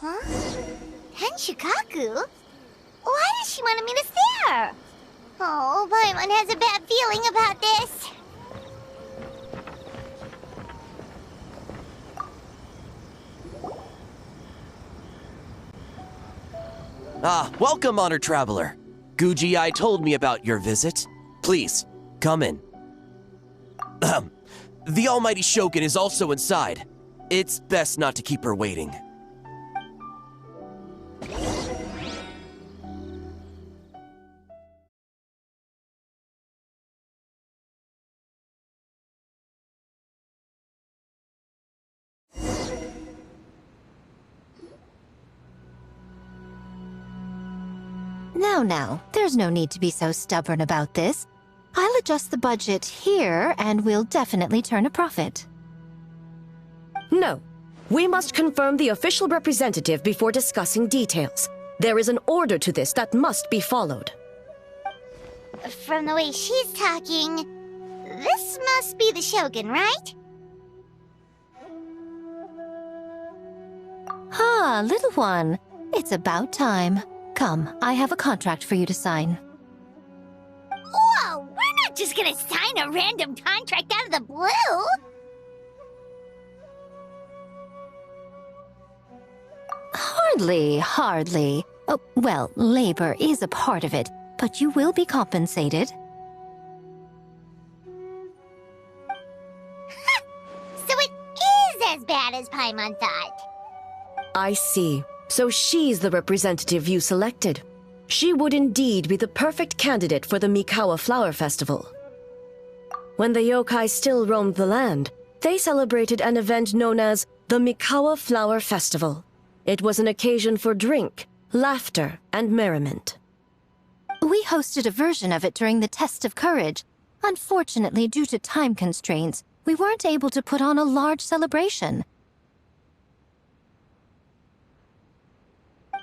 Huh? Tenshikaku? Why does she want to meet us there? Oh, Paimon has a bad feeling about this. Ah, welcome, honored traveler. Guji-ai told me about your visit. Please, come in. The almighty Shogun is also inside. It's best not to keep her waiting. Now, there's no need to be so stubborn about this. I'll adjust the budget here, and we'll definitely turn a profit. No. We must confirm the official representative before discussing details. There is an order to this that must be followed. From the way she's talking, this must be the Shogun, right? Ah, little one. It's about time. Come, I have a contract for you to sign. Whoa, we're not just gonna sign a random contract out of the blue! Hardly. Oh, well, labor is a part of it, but you will be compensated. So it is as bad as Paimon thought. I see. So she's the representative you selected. She would indeed be the perfect candidate for the Mikawa Flower Festival. When the yokai still roamed the land, they celebrated an event known as the Mikawa Flower Festival. It was an occasion for drink, laughter, and merriment. We hosted a version of it during the Test of Courage. Unfortunately, due to time constraints, we weren't able to put on a large celebration.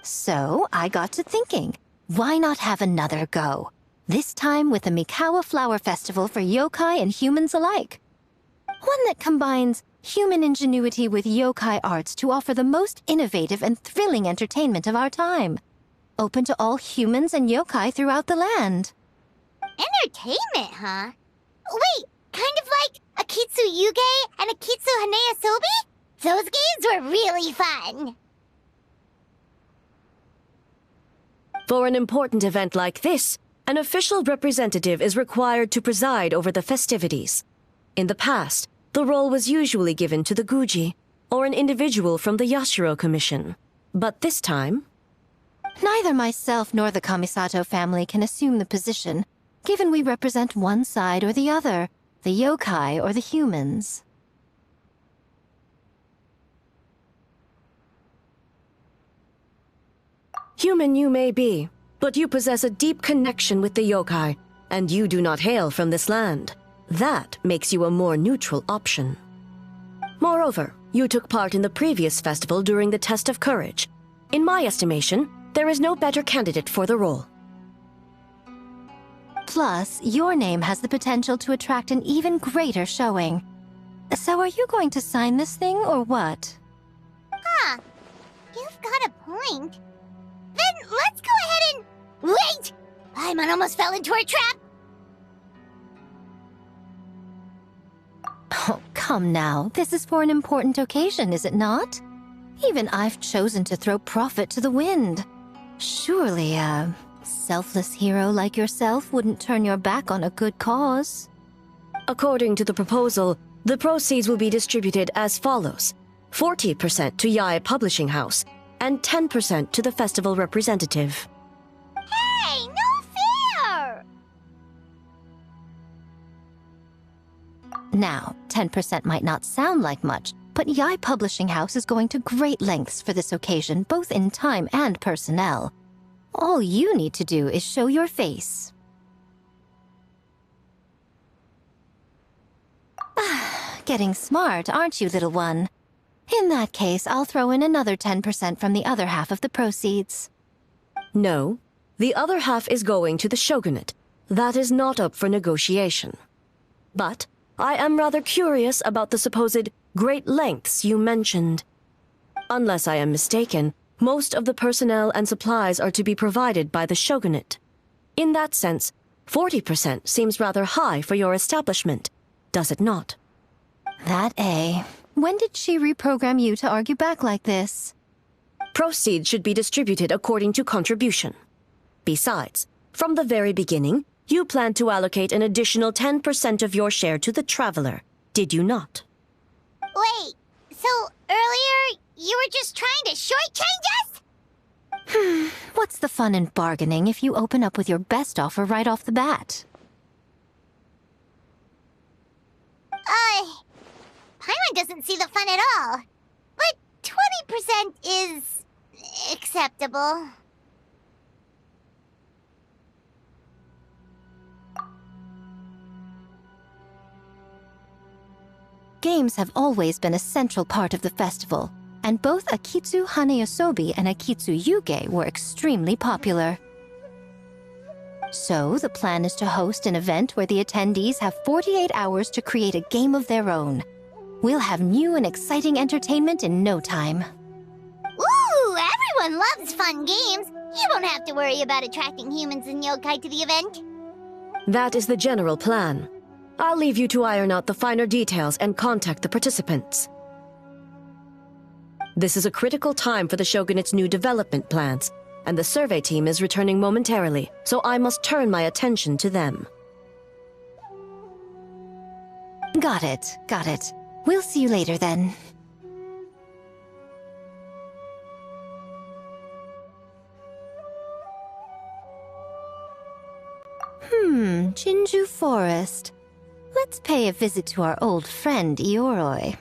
So, I got to thinking, why not have another go? This time with the Mikawa Flower Festival for yokai and humans alike. One that combines human ingenuity with yokai arts to offer the most innovative and thrilling entertainment of our time. Open to all humans and yokai throughout the land. Entertainment, huh? Wait, kind of like Akitsu Yuge and Akitsu Hanea Sobi? Those games were really fun. For an important event like this, an official representative is required to preside over the festivities. In the past, the role was usually given to the Guji, or an individual from the Yashiro Commission. But this time... Neither myself nor the Kamisato family can assume the position, given we represent one side or the other, the yokai or the humans. Human you may be, but you possess a deep connection with the yokai, and you do not hail from this land. That makes you a more neutral option. Moreover, you took part in the previous festival during the Test of Courage. In my estimation, there is no better candidate for the role. Plus, your name has the potential to attract an even greater showing. So are you going to sign this thing, or what? Huh. You've got a point. Then let's go ahead and... Wait! Paimon almost fell into our trap! Oh, come now. This is for an important occasion, is it not? Even I've chosen to throw profit to the wind. Surely a selfless hero like yourself wouldn't turn your back on a good cause. According to the proposal, the proceeds will be distributed as follows. 40% to Yae Publishing House, and 10% to the festival representative. Hey, no fair! Now, 10% might not sound like much, but Yae Publishing House is going to great lengths for this occasion, both in time and personnel. All you need to do is show your face. Getting smart, aren't you, little one? In that case, I'll throw in another 10% from the other half of the proceeds. No, the other half is going to the shogunate. That is not up for negotiation. But I am rather curious about the supposed great lengths you mentioned. Unless I am mistaken, Most of the personnel and supplies are to be provided by the shogunate. In that sense, 40% seems rather high for your establishment, does it not? That A. When did she reprogram you to argue back like this? Proceeds should be distributed according to contribution. Besides, from the very beginning, you planned to allocate an additional 10% of your share to the Traveler, did you not? Wait, so earlier you were just trying to shortchange us? What's the fun in bargaining if you open up with your best offer right off the bat? Paimon doesn't see the fun at all. But 20% is acceptable. Games have always been a central part of the festival, and both Akitsu Haneyosobi and Akitsu Yuge were extremely popular. So, the plan is to host an event where the attendees have 48 hours to create a game of their own. We'll have new and exciting entertainment in no time. Ooh, everyone loves fun games. You won't have to worry about attracting humans and yokai to the event. That is the general plan. I'll leave you to iron out the finer details and contact the participants. This is a critical time for the Shogunate's new development plans, and the survey team is returning momentarily, so I must turn my attention to them. Got it, got it. We'll see you later then. Jinju Forest. Let's pay a visit to our old friend, Ioroi.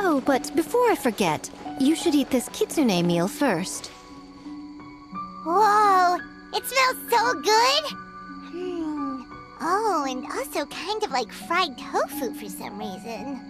Oh, but before I forget, you should eat this kitsune meal first. Whoa, it smells so good! Oh, and also kind of like fried tofu for some reason.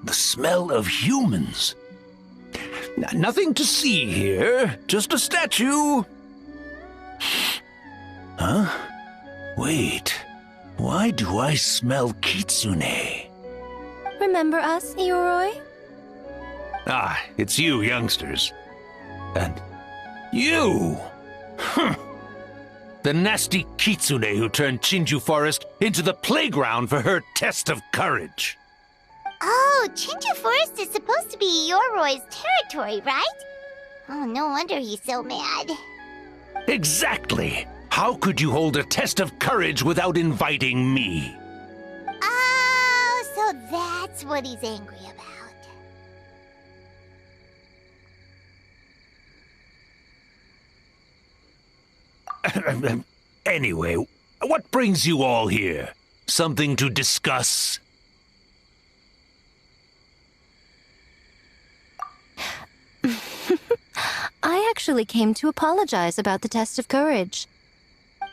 The smell of humans. Nothing to see here, just a statue. Huh? Wait, why do I smell kitsune? Remember us, Ioroi? Ah, it's you youngsters. And you! The nasty kitsune who turned Chinju Forest into the playground for her test of courage. Oh, Chinju Forest is supposed to be Yoroi's territory, right? Oh, no wonder he's so mad. Exactly! How could you hold a test of courage without inviting me? Oh, so that's what he's angry about. Anyway, what brings you all here? Something to discuss? I actually came to apologize about the test of courage.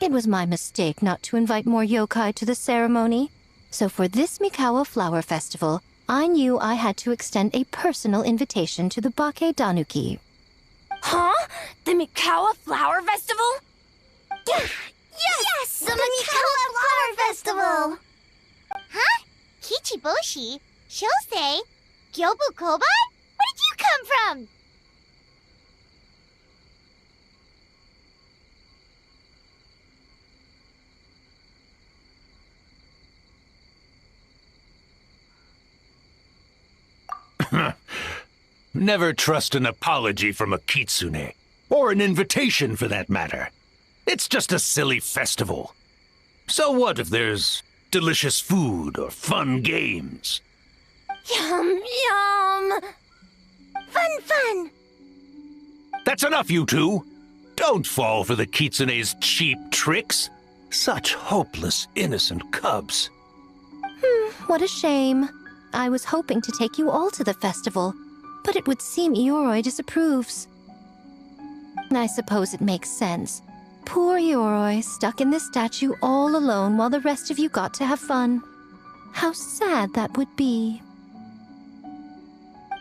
It was my mistake not to invite more yokai to the ceremony, so for this Mikawa Flower Festival, I knew I had to extend a personal invitation to the Bake Danuki. Huh? The Mikawa Flower Festival? Yes! The Mikawa Flower Festival! Huh? Kichiboshi? Shosei? Gyobu Koban? Where did you come from? Never trust an apology from a kitsune, or an invitation for that matter. It's just a silly festival. So what if there's delicious food or fun games? Yum, yum! Fun! That's enough, you two. Don't fall for the kitsune's cheap tricks. Such hopeless, innocent cubs. What a shame. I was hoping to take you all to the festival, but it would seem Ioroi disapproves. I suppose it makes sense. Poor Ioroi, stuck in this statue all alone while the rest of you got to have fun. How sad that would be.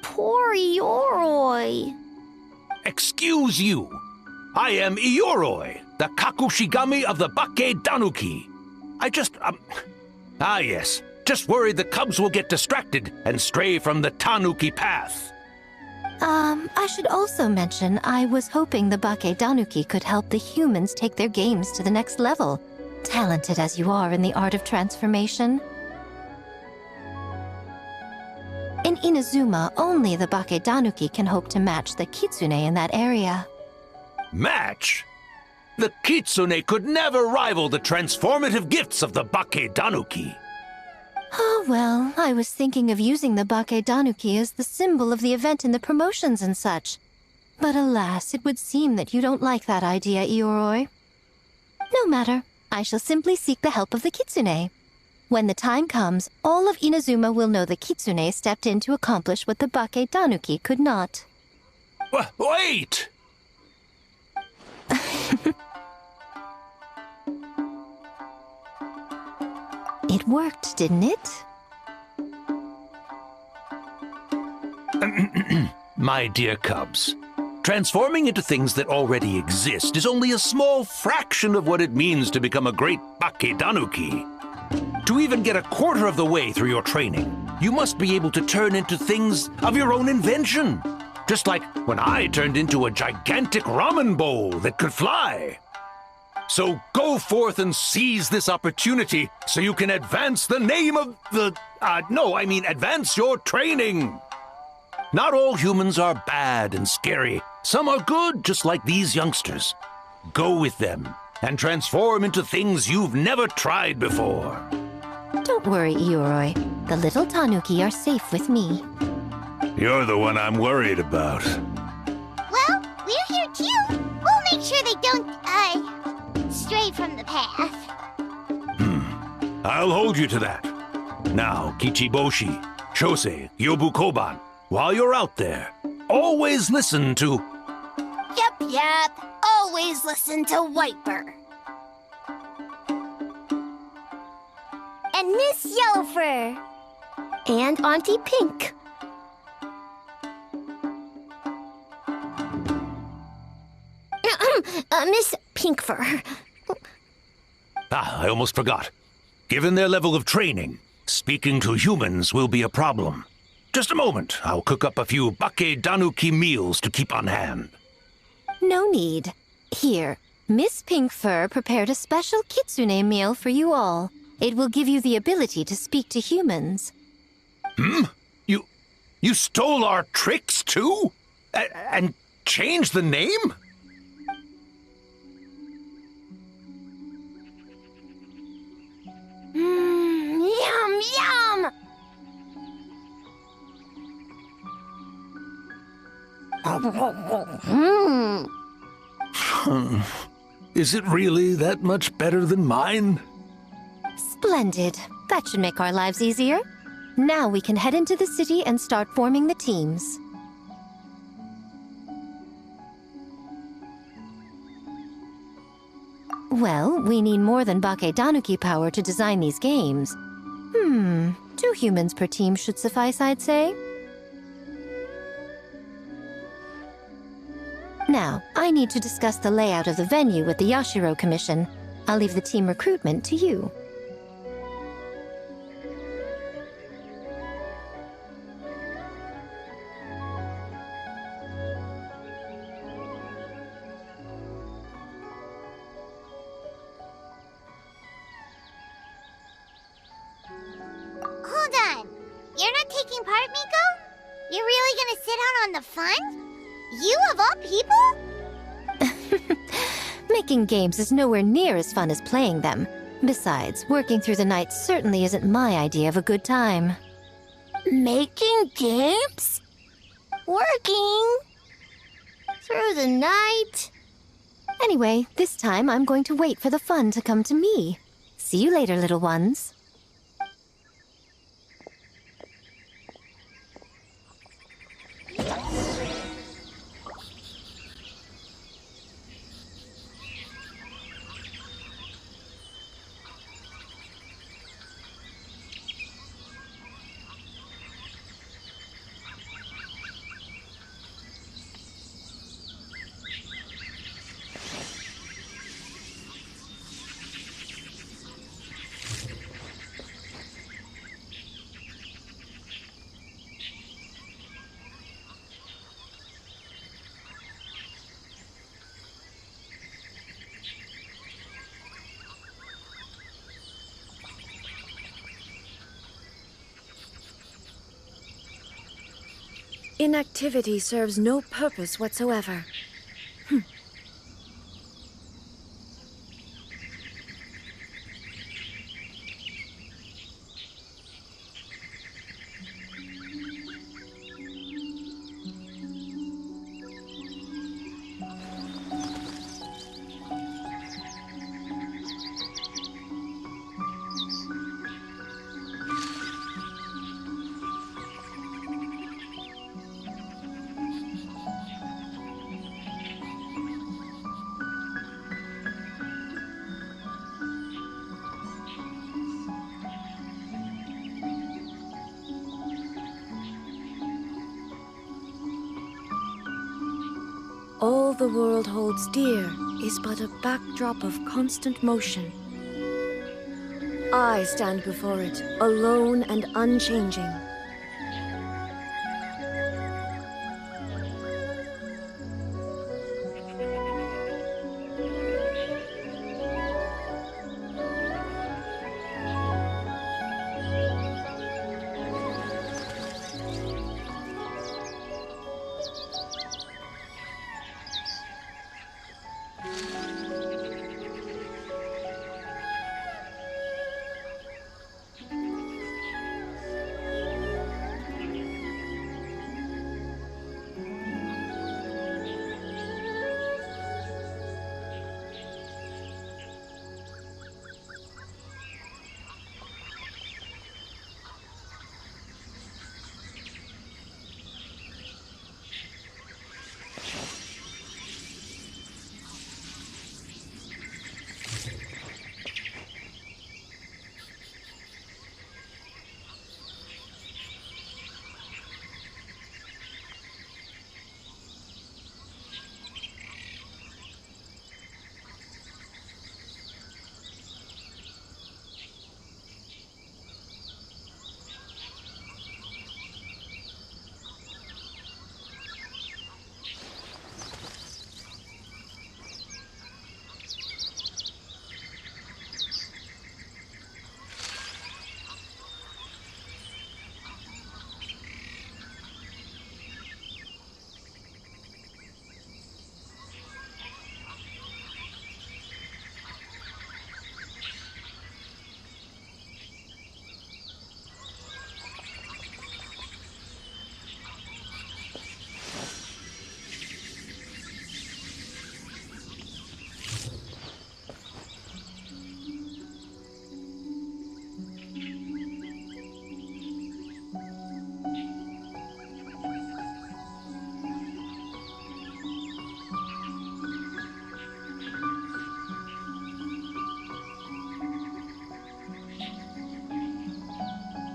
Poor Ioroi. Excuse you. I am Ioroi, the Kakushigami of the Bake Danuki. Yes. Just worried the cubs will get distracted and stray from the Tanuki path. I should also mention I was hoping the Bake Danuki could help the humans take their games to the next level, talented as you are in the art of transformation. In Inazuma, only the Bake Danuki can hope to match the kitsune in that area. Match? The kitsune could never rival the transformative gifts of the Bake Danuki. Oh, well, I was thinking of using the Bake Danuki as the symbol of the event in the promotions and such. But alas, it would seem that you don't like that idea, Ioroi. No matter. I shall simply seek the help of the kitsune. When the time comes, all of Inazuma will know the kitsune stepped in to accomplish what the Bake Danuki could not. Wait! It worked, didn't it? My dear cubs, transforming into things that already exist is only a small fraction of what it means to become a great Bake Danuki. To even get a quarter of the way through your training, you must be able to turn into things of your own invention. Just like when I turned into a gigantic ramen bowl that could fly. So go forth and seize this opportunity so you can advance the name of the... advance your training. Not all humans are bad and scary. Some are good, just like these youngsters. Go with them and transform into things you've never tried before. Don't worry, Ioroi. The little Tanuki are safe with me. You're the one I'm worried about. Well, we're here too. We'll make sure they don't, stray from the path. I'll hold you to that. Now, Kichiboshi, Shosei, Yobukoban, while you're out there, always listen to... Yep. Always listen to Wiper. And Miss Yellowfur. And Auntie Pink. Miss Pinkfur. I almost forgot. Given their level of training, speaking to humans will be a problem. Just a moment, I'll cook up a few Bake Danuki meals to keep on hand. No need. Here, Miss Pinkfur prepared a special kitsune meal for you all. It will give you the ability to speak to humans. You stole our tricks too? And changed the name? Yum! Is it really that much better than mine? Splendid. That should make our lives easier. Now we can head into the city and start forming the teams. Well, we need more than Bake Danuki power to design these games. 2 humans per team should suffice, I'd say. Now, I need to discuss the layout of the venue with the Yashiro Commission. I'll leave the team recruitment to you. Hold on. You're not taking part, Miko? You're really gonna sit out on the fun? You of all people? Making games is nowhere near as fun as playing them. Besides, working through the night certainly isn't my idea of a good time. Making games? Working. Through the night. Anyway, this time I'm going to wait for the fun to come to me. See you later, little ones. Inactivity serves no purpose whatsoever. All the world holds dear is but a backdrop of constant motion. I stand before it, alone and unchanging.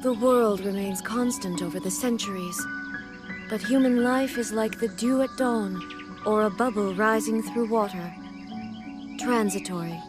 The world remains constant over the centuries, but human life is like the dew at dawn, or a bubble rising through water. Transitory.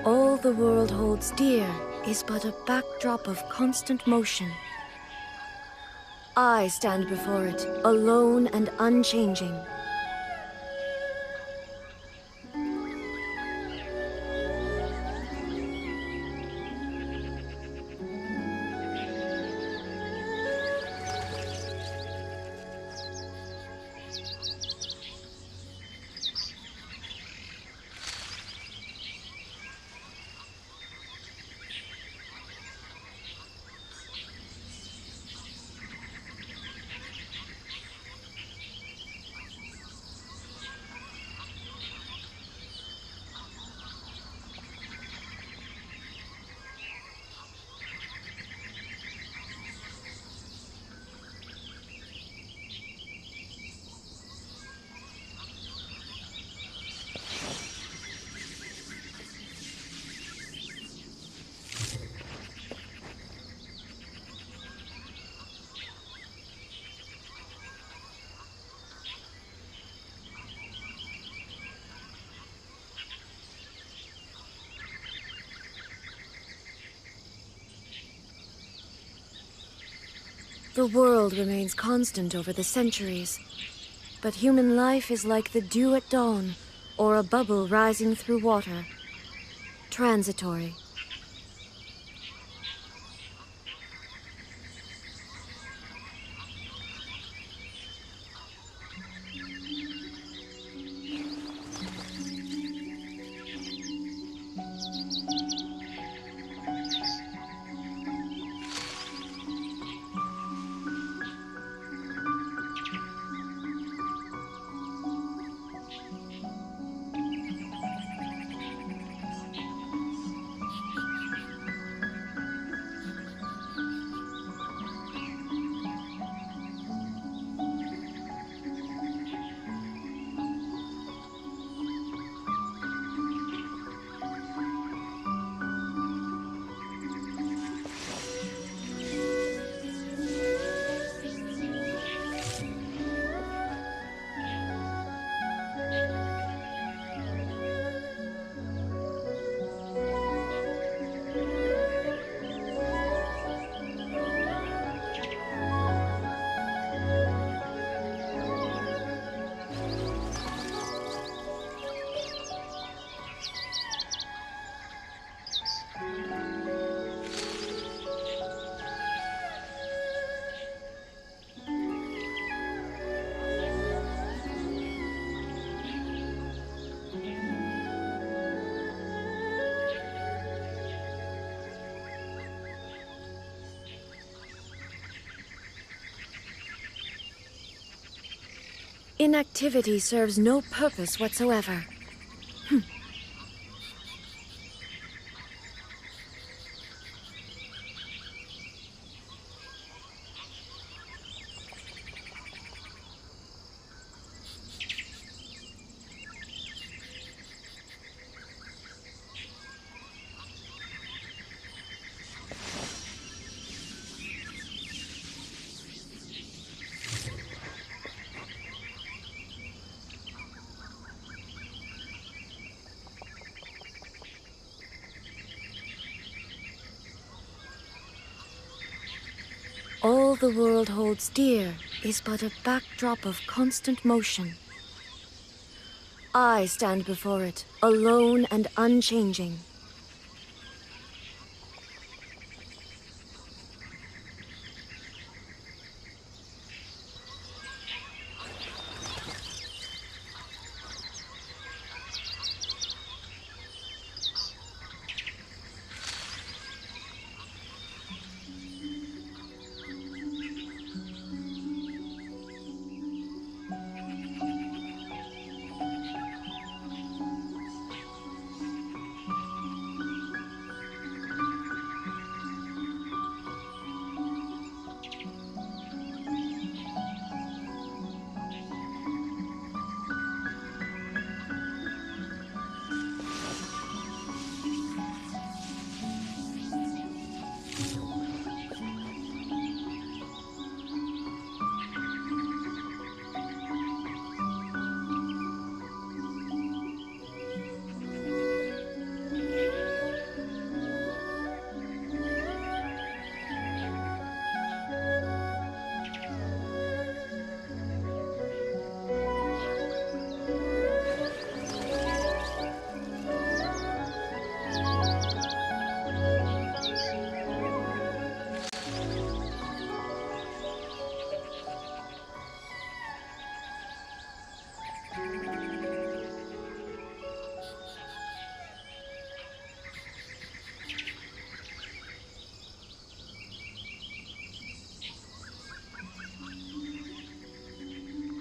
All the world holds dear is but a backdrop of constant motion. I stand before it, alone and unchanging. The world remains constant over the centuries, but human life is like the dew at dawn, or a bubble rising through water. Transitory. Inactivity serves no purpose whatsoever. All the world holds dear is but a backdrop of constant motion. I stand before it, alone and unchanging.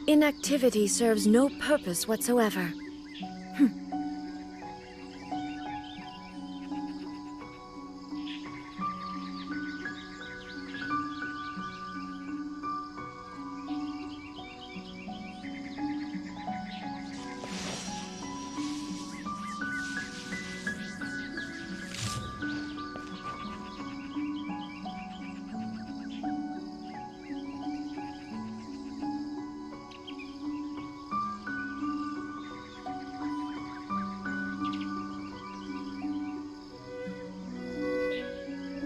Inactivity serves no purpose whatsoever.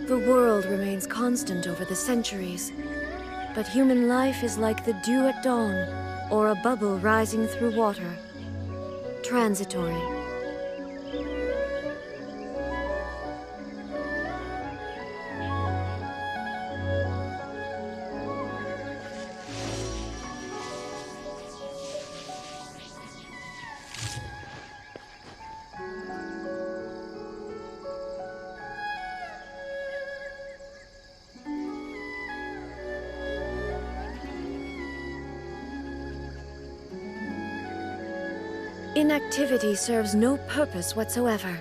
The world remains constant over the centuries, but human life is like the dew at dawn, or a bubble rising through water. Transitory. Inactivity serves no purpose whatsoever.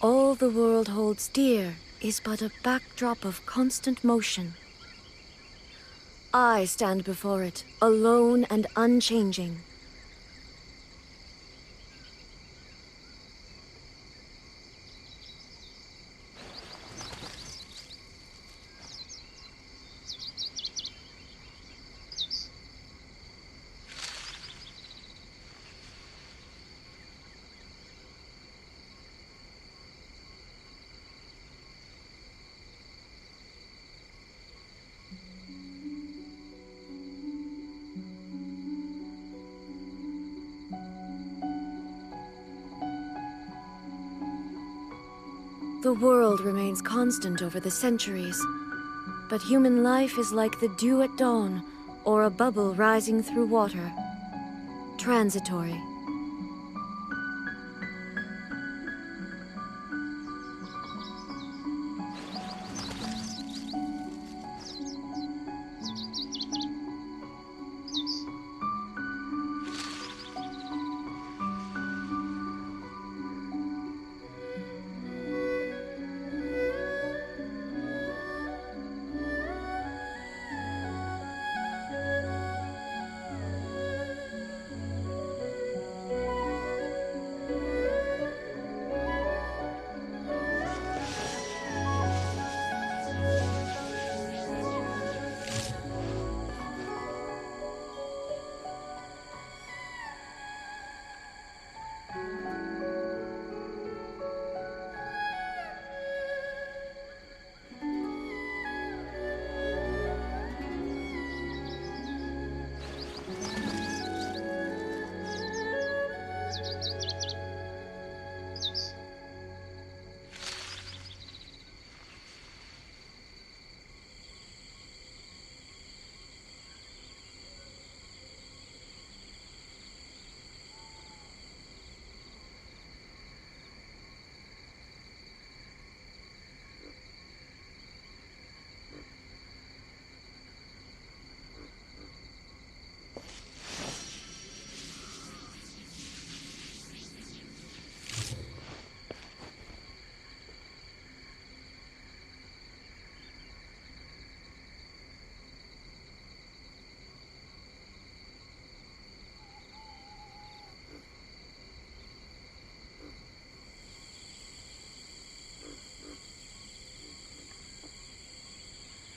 All the world holds dear is but a backdrop of constant motion. I stand before it, alone and unchanging. The world remains constant over the centuries, but human life is like the dew at dawn, or a bubble rising through water. Transitory.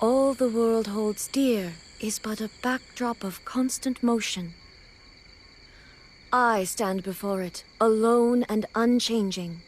All the world holds dear is but a backdrop of constant motion. I stand before it, alone and unchanging.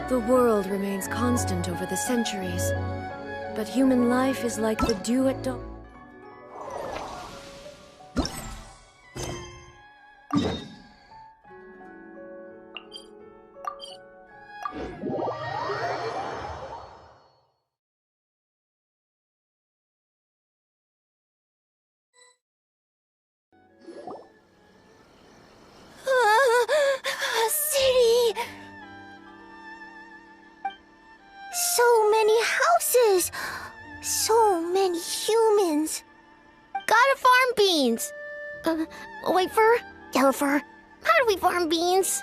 The world remains constant over the centuries, but human life is like the dew at dawn. City! So many houses! So many humans! Gotta farm beans! White fur? Yellow fur? How do we farm beans?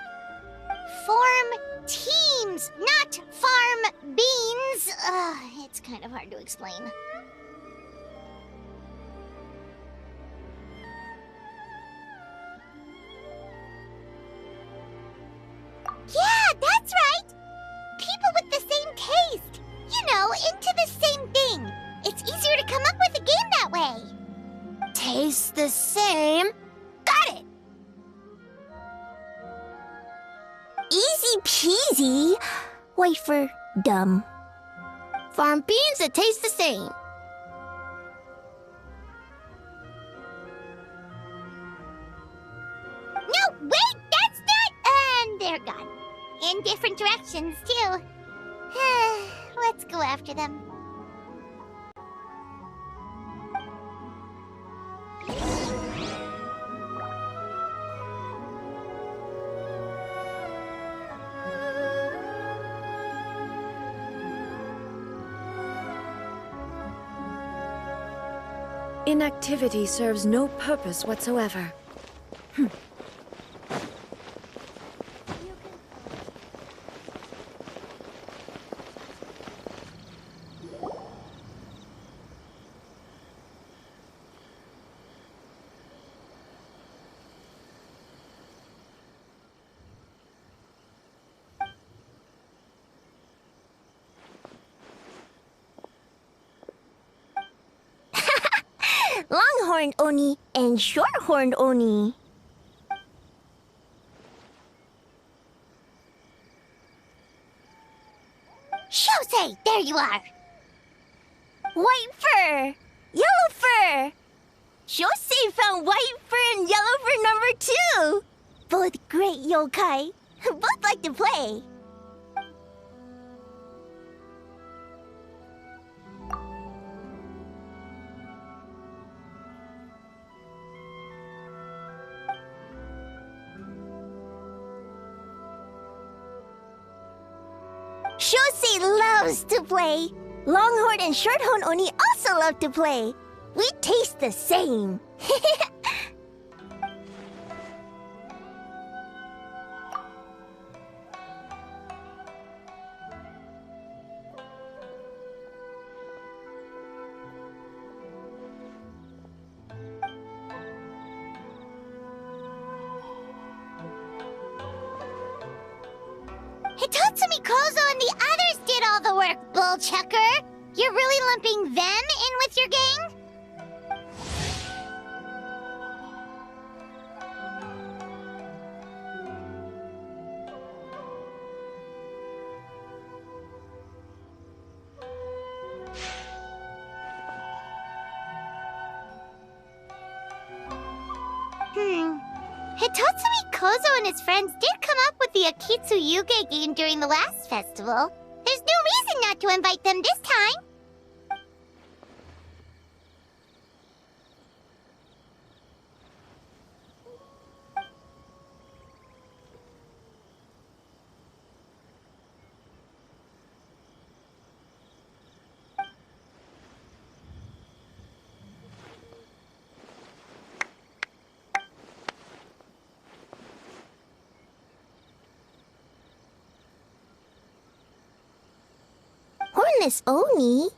Form teams, not farm beans. It's kind of hard to explain. Yeah, that's right! People with the same taste. You know, into the same thing. It's easier to come up with a game that way. Tastes the same? Got it! Easy peasy. Wait for dumb. Farm beans that taste the same. No, wait, that's not... And they're gone. In different directions, too. Let's go after them. Inactivity serves no purpose whatsoever. Longhorned Oni and Shorthorned Oni. Shosei, there you are. White fur! Yellow fur! Shosei found white fur and yellow fur number 2! Both great yokai. Both like to play. Shosei loves to play. Longhorn and Shorthorn Oni also love to play. We taste the same. Hitatsumi Kozo and the others did all the work, Bullchucker. You're really lumping them in with your gang? Hitatsumi Kozo and his friends did come up with the Akitsu Yuge game during the last festival. There's no reason not to invite them this time. Hornless Oni?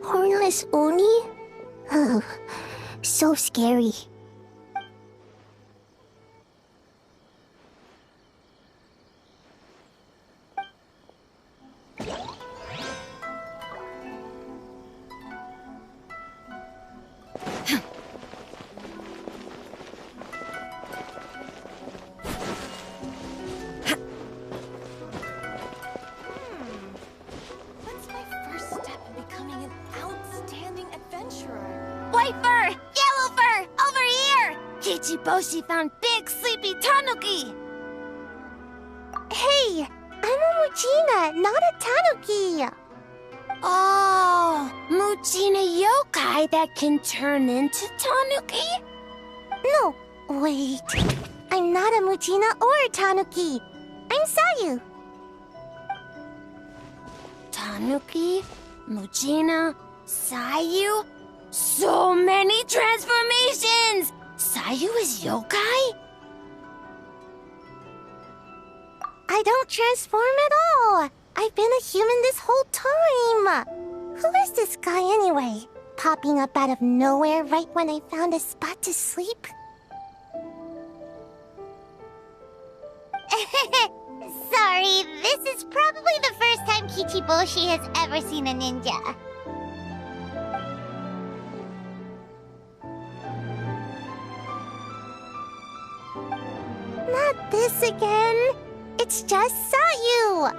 Hornless Oni? Oh, so scary. What's my first step in becoming an outstanding adventurer? White fur! Yellow fur! Over here! Kichiboshi found big sleepy tanuki! Hey! I'm a Muchina, not a tanuki! Oh, Muchina yokai that can turn into tanuki? No, wait. I'm not a Muchina or a tanuki. I'm Sayu. Tanuki, Muchina, Sayu? So many transformations! Sayu is yokai? I don't transform at all. I've been a human this whole time. Who is this guy anyway? Popping up out of nowhere right when I found a spot to sleep? Sorry, this is probably the first time Kichiboshi has ever seen a ninja. Not this again. It's just Sayu.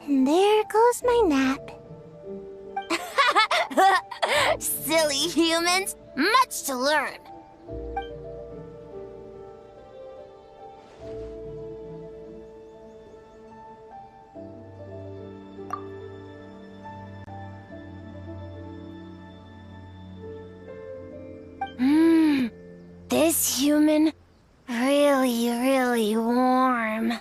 And there goes my nap. Silly humans, much to learn. This human, really warm.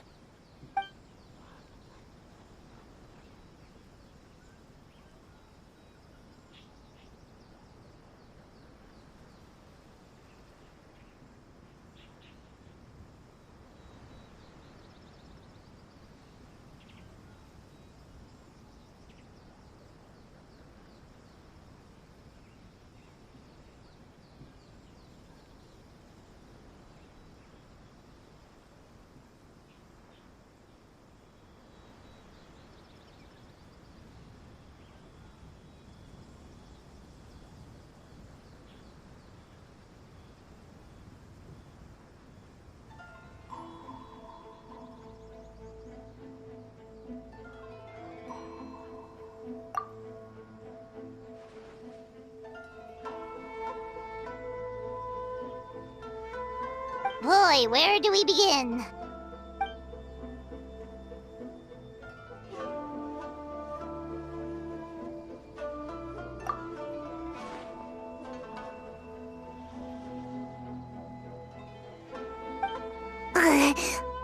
boy, where do we begin?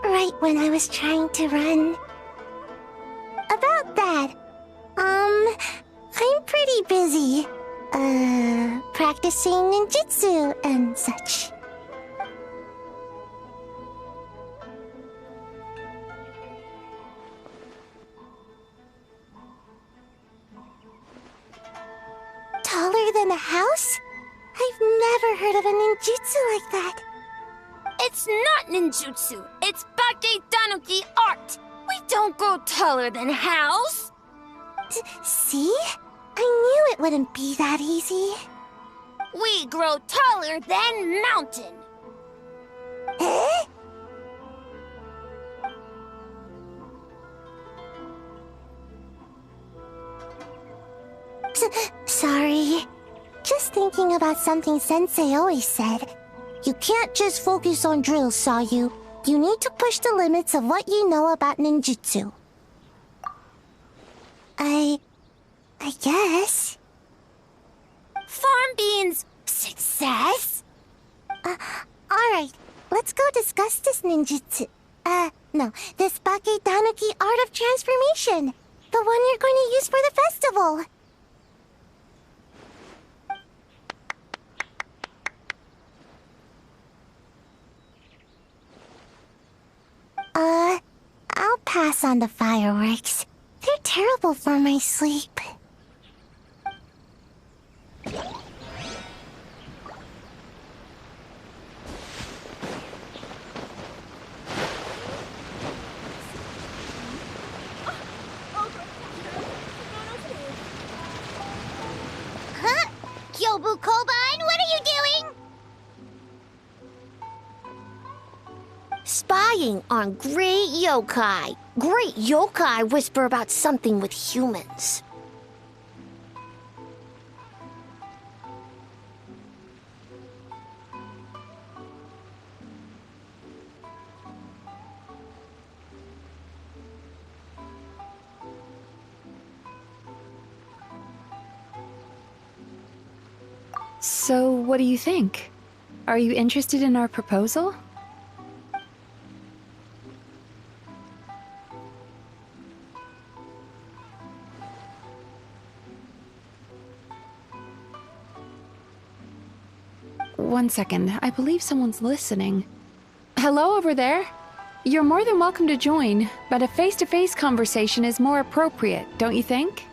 Right when I was trying to run. About that, I'm pretty busy. Practicing ninjutsu and such. Taller than a house? I've never heard of a ninjutsu like that. It's not ninjutsu. It's Baketanuki art. We don't grow taller than house. See? I knew it wouldn't be that easy. We grow taller than mountain. Eh? Sorry. Just thinking about something Sensei always said. You can't just focus on drills, Sayu. You need to push the limits of what you know about ninjutsu. I guess. Farm beans. Success? Alright. Let's go discuss this ninjutsu. No. This Baketanuki art of transformation. The one you're going to use for the festival. I'll pass on the fireworks. They're terrible for my sleep. Huh? Kyobu Koban, what are you doing? Spying on great yokai. Great yokai whisper about something with humans. So, what do you think? Are you interested in our proposal? One second, I believe someone's listening. Hello over there? You're more than welcome to join, but a face-to-face conversation is more appropriate, don't you think?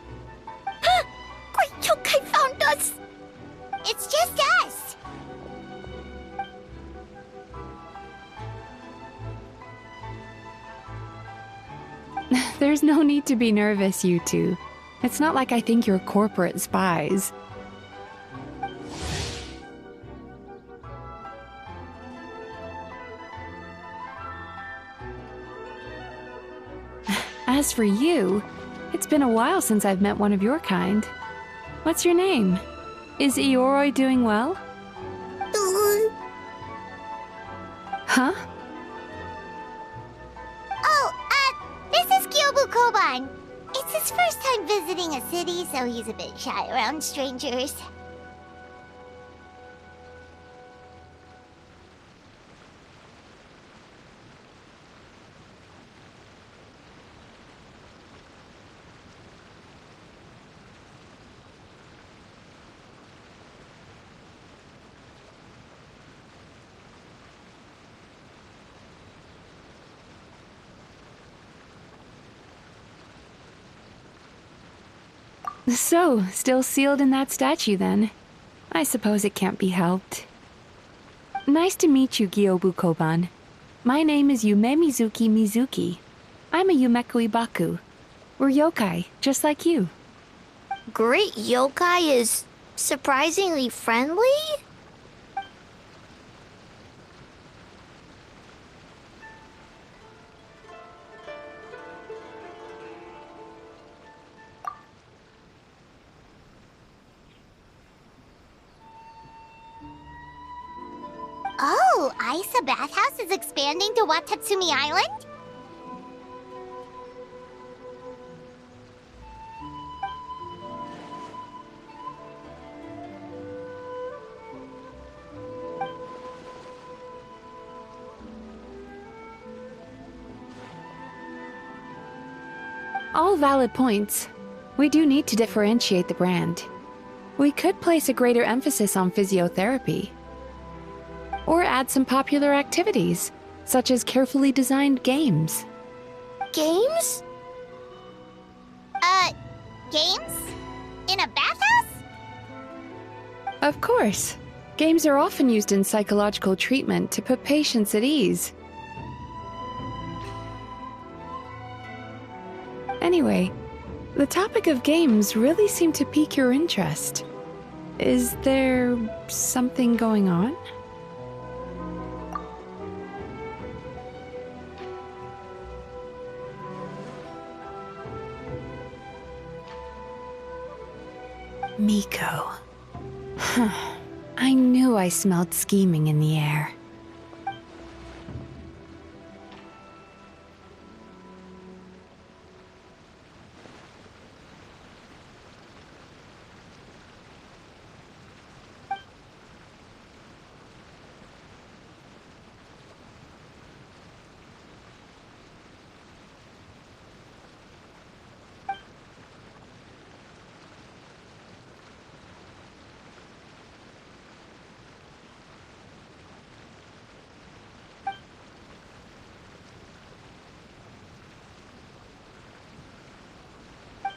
Great yokai found us! It's just us! There's no need to be nervous, you two. It's not like I think you're corporate spies. As for you, it's been a while since I've met one of your kind. What's your name? Is Ioroi doing well? Huh? This is Kyobu Koban. It's his first time visiting a city, so he's a bit shy around strangers. So, still sealed in that statue then. I suppose it can't be helped. Nice to meet you, Gyobu Koban. My name is Yume Mizuki. I'm a Yumeko Ibaku. We're yokai, just like you. Great yokai is surprisingly friendly? Oh, Aisa Bathhouse is expanding to Watatsumi Island? All valid points. We do need to differentiate the brand. We could place a greater emphasis on physiotherapy. Or add some popular activities, such as carefully designed games. Games? Games? In a bathhouse? Of course. Games are often used in psychological treatment to put patients at ease. Anyway, the topic of games really seemed to pique your interest. Is there something going on? Miko. I knew I smelled scheming in the air.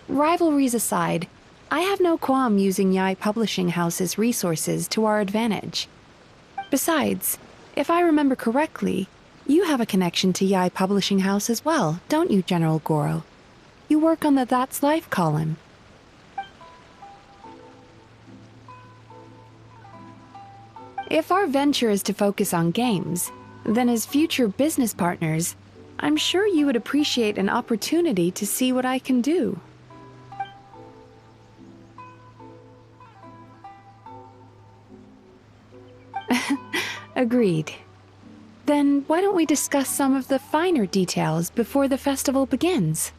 Rivalries aside, I have no qualm using Yae Publishing House's resources to our advantage. Besides, if I remember correctly, you have a connection to Yae Publishing House as well, don't you, General Goro? You work on the That's Life column. If our venture is to focus on games, then as future business partners, I'm sure you would appreciate an opportunity to see what I can do. Agreed. Then why don't we discuss some of the finer details before the festival begins?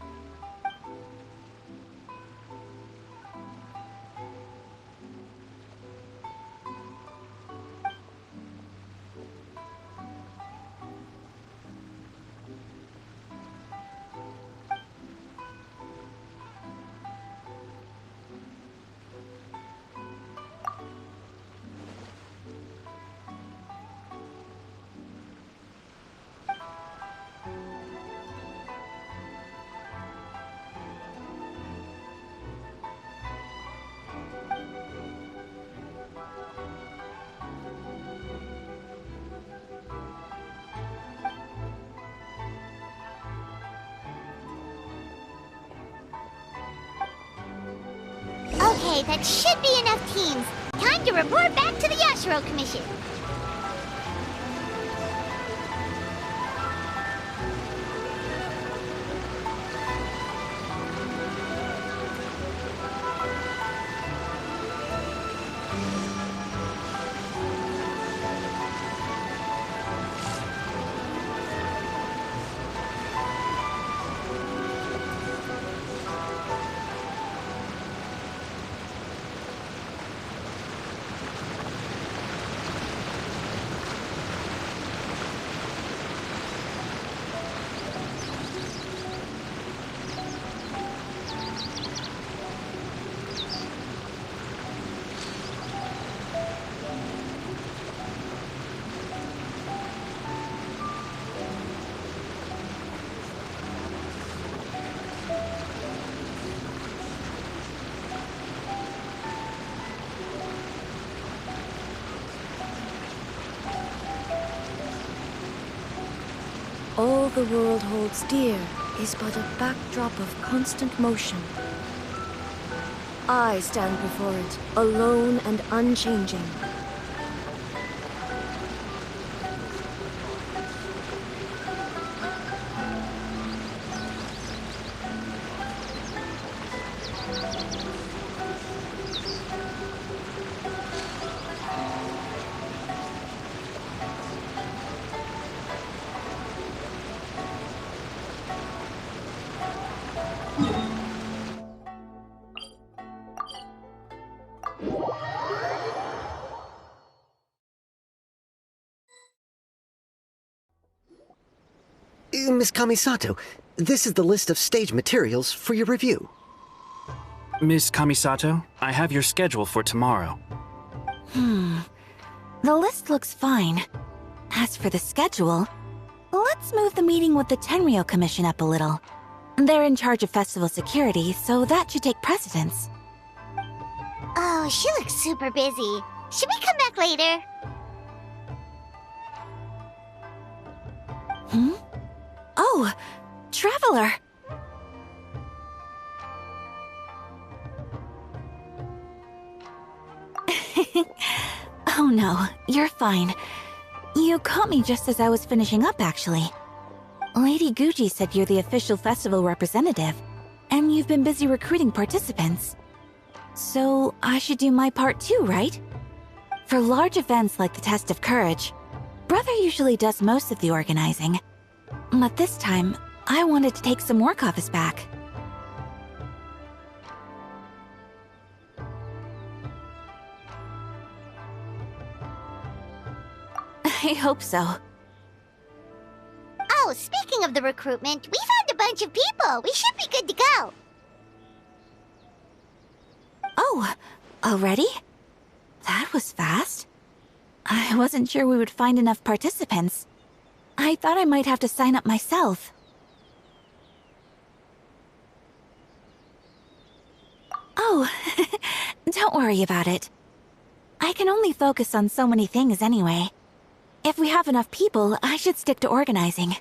Okay, that should be enough teams. Time to report back to the Yashiro Commission. All the world holds dear is but a backdrop of constant motion. I stand before it, alone and unchanging. Miss Kamisato, this is the list of stage materials for your review. Miss Kamisato, I have your schedule for tomorrow. The list looks fine. As for the schedule, let's move the meeting with the Tenryo Commission up a little. They're in charge of festival security, so that should take precedence. Oh, she looks super busy. Should we come back later? Oh, Traveler! Oh no, you're fine. You caught me just as I was finishing up, actually. Lady Guji said you're the official festival representative, and you've been busy recruiting participants. So I should do my part too, right? For large events like the Test of Courage, Brother usually does most of the organizing. But this time, I wanted to take some work off his back. I hope so. Oh, speaking of the recruitment, we found a bunch of people. We should be good to go. Oh, already? That was fast. I wasn't sure we would find enough participants. I thought I might have to sign up myself. Oh, don't worry about it. I can only focus on so many things anyway. If we have enough people, I should stick to organizing.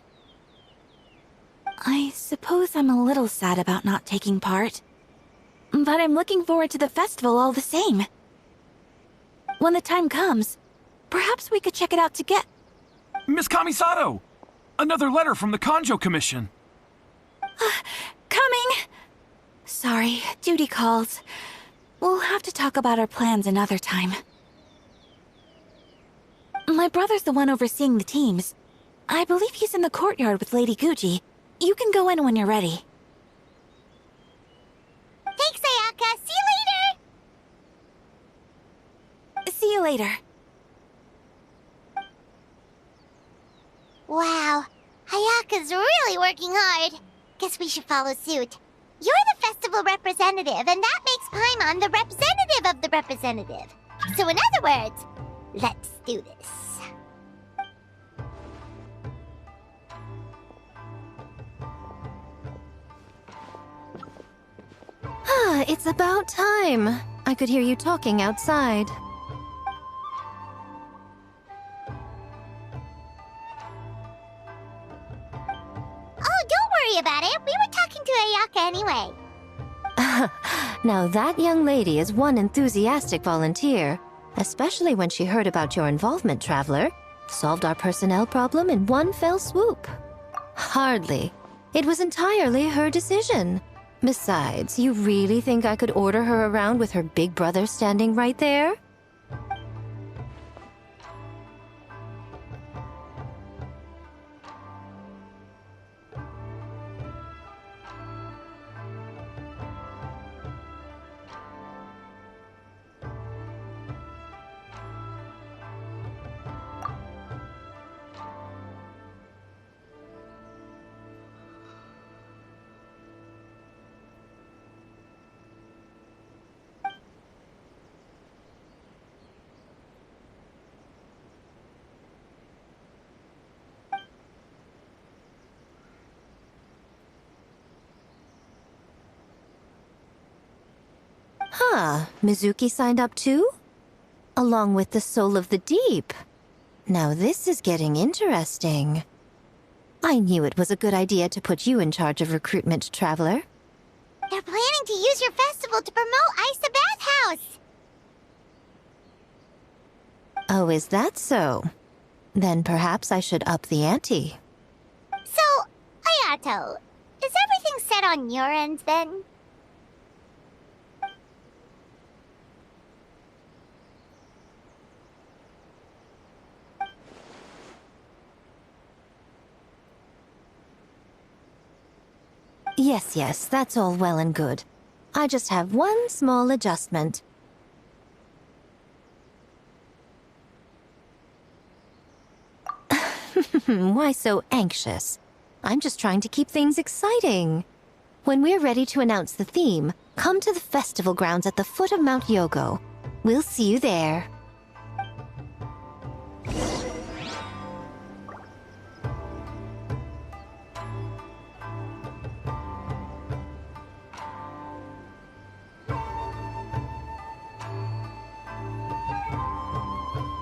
I suppose I'm a little sad about not taking part. But I'm looking forward to the festival all the same. When the time comes, perhaps we could check it out together. Miss Kamisato! Another letter from the Kanjo Commission. Coming! Sorry, duty calls. We'll have to talk about our plans another time. My brother's the one overseeing the teams. I believe he's in the courtyard with Lady Guji. You can go in when you're ready. Thanks, Ayaka. See you later. See you later. Wow, Ayaka's really working hard. Guess we should follow suit. You're the festival representative, and that makes Paimon the representative of the representative. So in other words, let's do this. It's about time. I could hear you talking outside. Oh, don't worry about it. We were talking to Ayaka anyway. Now that young lady is one enthusiastic volunteer, especially when she heard about your involvement, Traveler. Solved our personnel problem in one fell swoop. Hardly. It was entirely her decision. Besides, you really think I could order her around with her big brother standing right there? Huh, Mizuki signed up too? Along with the Soul of the Deep. Now this is getting interesting. I knew it was a good idea to put you in charge of recruitment, Traveler. They're planning to use your festival to promote Isa Bathhouse. Oh, is that so? Then perhaps I should up the ante. So, Ayato, is everything set on your end then? Yes, that's all well and good. I just have one small adjustment. Why so anxious? I'm just trying to keep things exciting. When we're ready to announce the theme, come to the festival grounds at the foot of Mount Yogo. We'll see you there.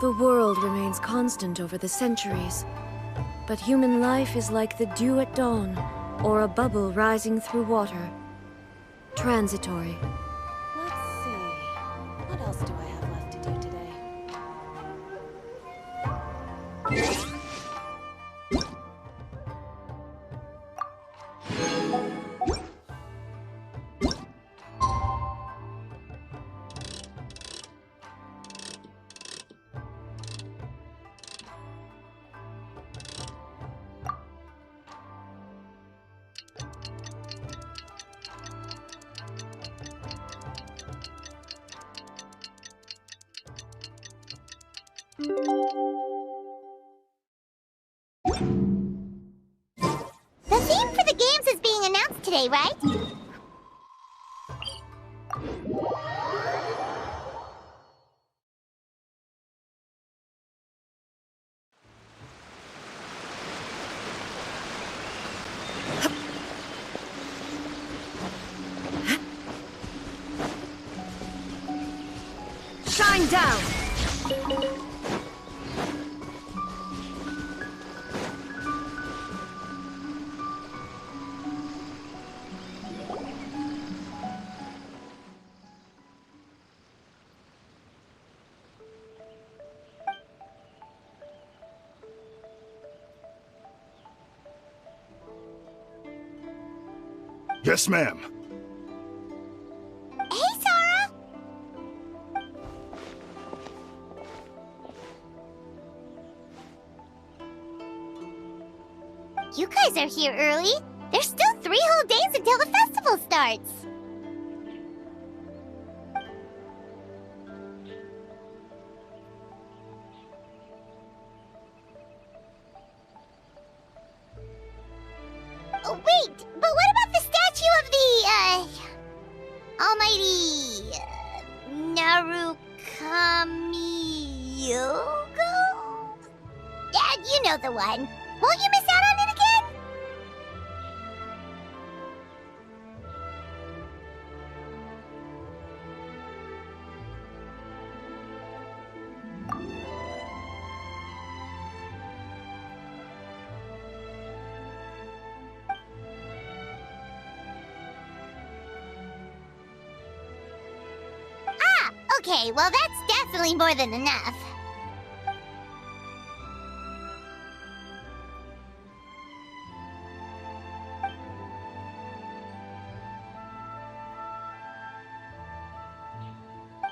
The world remains constant over the centuries, but human life is like the dew at dawn, or a bubble rising through water. Transitory. Let's see. What else do I have left to do today? The theme for the games is being announced today, right? Shine down! Yes, ma'am. Hey, Sora! You guys are here early. There's still 3 whole days until the festival starts. Oh, wait, but what about the statue of the, almighty, Narukami-yogo? Yeah, you know the one. Won't you miss out on it again? Okay, well that's definitely more than enough.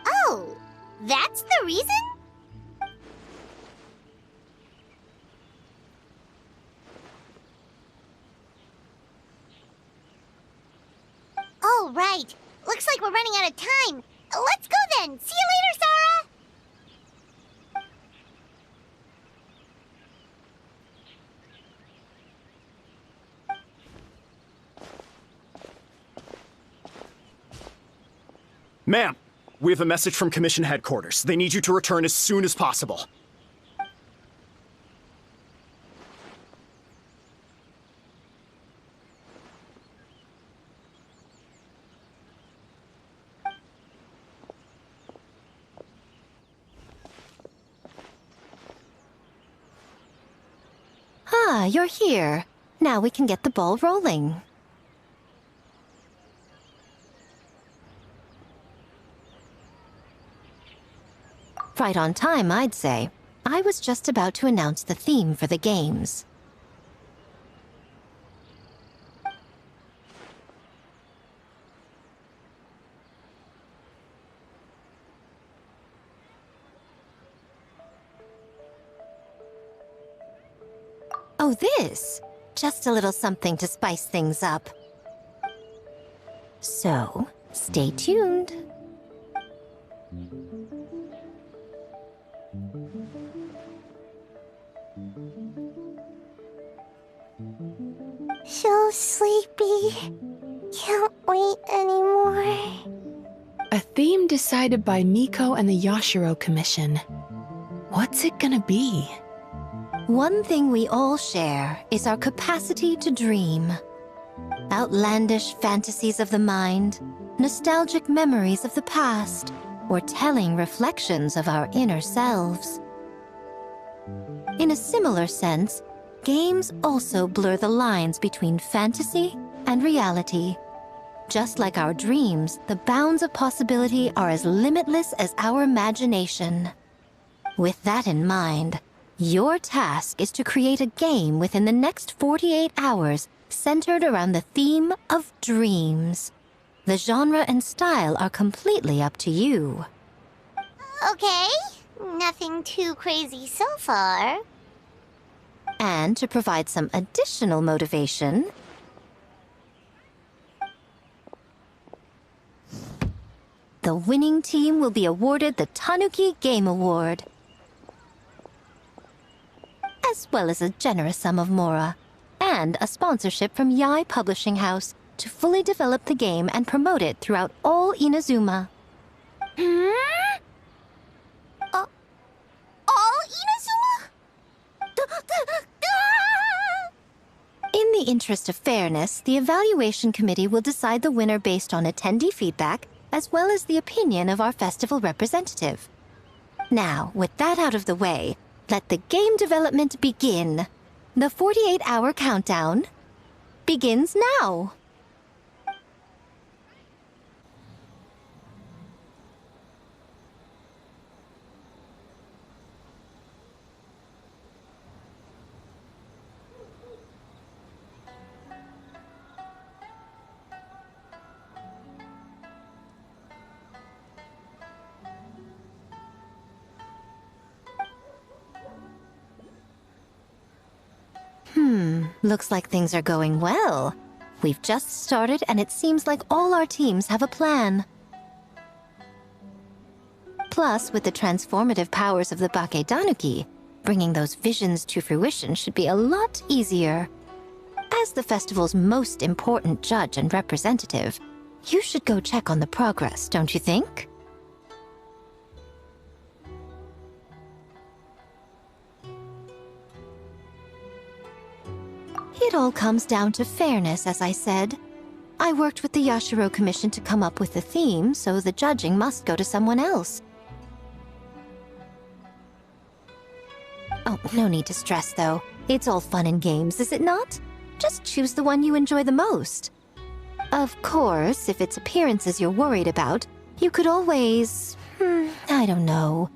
Oh, that's the reason? Oh, right. Looks like we're running out of time. Let's go then! See you later, Sora! Ma'am, we have a message from Commission Headquarters. They need you to return as soon as possible. Ah, you're here. Now we can get the ball rolling. Right on time, I'd say. I was just about to announce the theme for the games. Oh, this? Just a little something to spice things up. So, stay tuned. So sleepy. Can't wait anymore. A theme decided by Miko and the Yashiro Commission. What's it gonna be? One thing we all share is our capacity to dream. Outlandish fantasies of the mind, nostalgic memories of the past, or telling reflections of our inner selves. In a similar sense, games also blur the lines between fantasy and reality. Just like our dreams, the bounds of possibility are as limitless as our imagination. With that in mind, your task is to create a game within the next 48 hours centered around the theme of dreams. The genre and style are completely up to you. Okay, nothing too crazy so far. And to provide some additional motivation, the winning team will be awarded the Tanuki Game Award, as well as a generous sum of mora, and a sponsorship from Yai Publishing House to fully develop the game and promote it throughout all Inazuma. All Inazuma? In the interest of fairness, the evaluation committee will decide the winner based on attendee feedback, as well as the opinion of our festival representative. Now, with that out of the way, let the game development begin. The 48-hour countdown begins now. Looks like things are going well. We've just started, and it seems like all our teams have a plan. Plus, with the transformative powers of the Bakedanuki, bringing those visions to fruition should be a lot easier. As the festival's most important judge and representative, you should go check on the progress, don't you think? It all comes down to fairness, as I said. I worked with the Yashiro Commission to come up with the theme, so the judging must go to someone else. Oh, no need to stress, though. It's all fun and games, is it not? Just choose the one you enjoy the most. Of course, if it's appearances you're worried about, you could always... I don't know.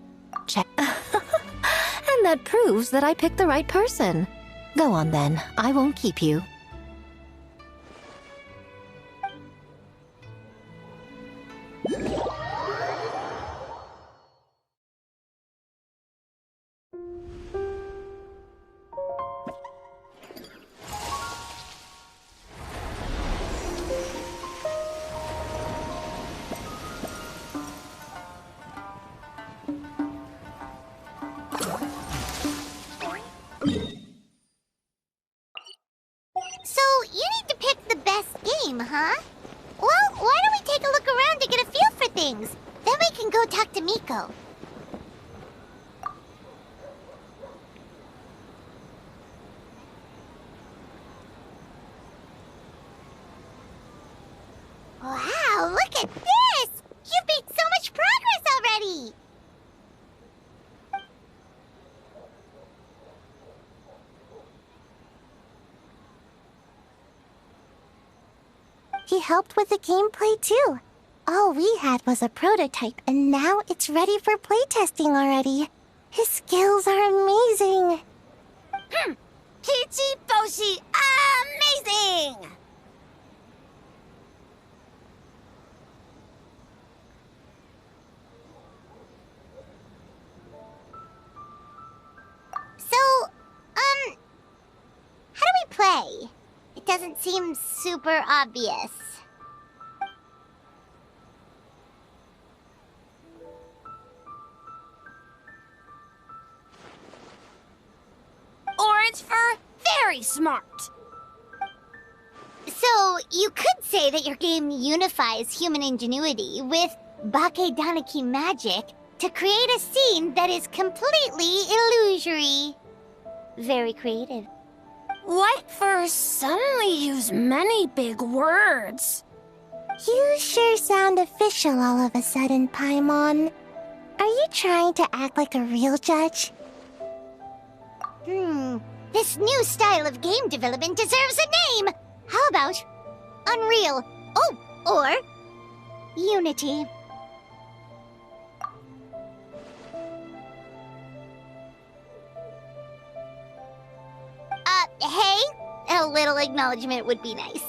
Check. And that proves that I picked the right person. Go on then, I won't keep you. So, you need to pick the best game, huh? Well, why don't we take a look around to get a feel for things? Then we can go talk to Miko. Wow, look at this! You've made so much progress already! He helped with the gameplay too. All we had was a prototype, and now it's ready for playtesting already. His skills are amazing. Kichi Boshi, amazing! So, how do we play? It doesn't seem super obvious. smart. So, you could say that your game unifies human ingenuity with Bakedaniki magic to create a scene that is completely illusory. Very creative. Whitefer suddenly used many big words. You sure sound official all of a sudden, Paimon. Are you trying to act like a real judge? This new style of game development deserves a name! How about Unreal? Oh, or Unity. Hey? A little acknowledgement would be nice.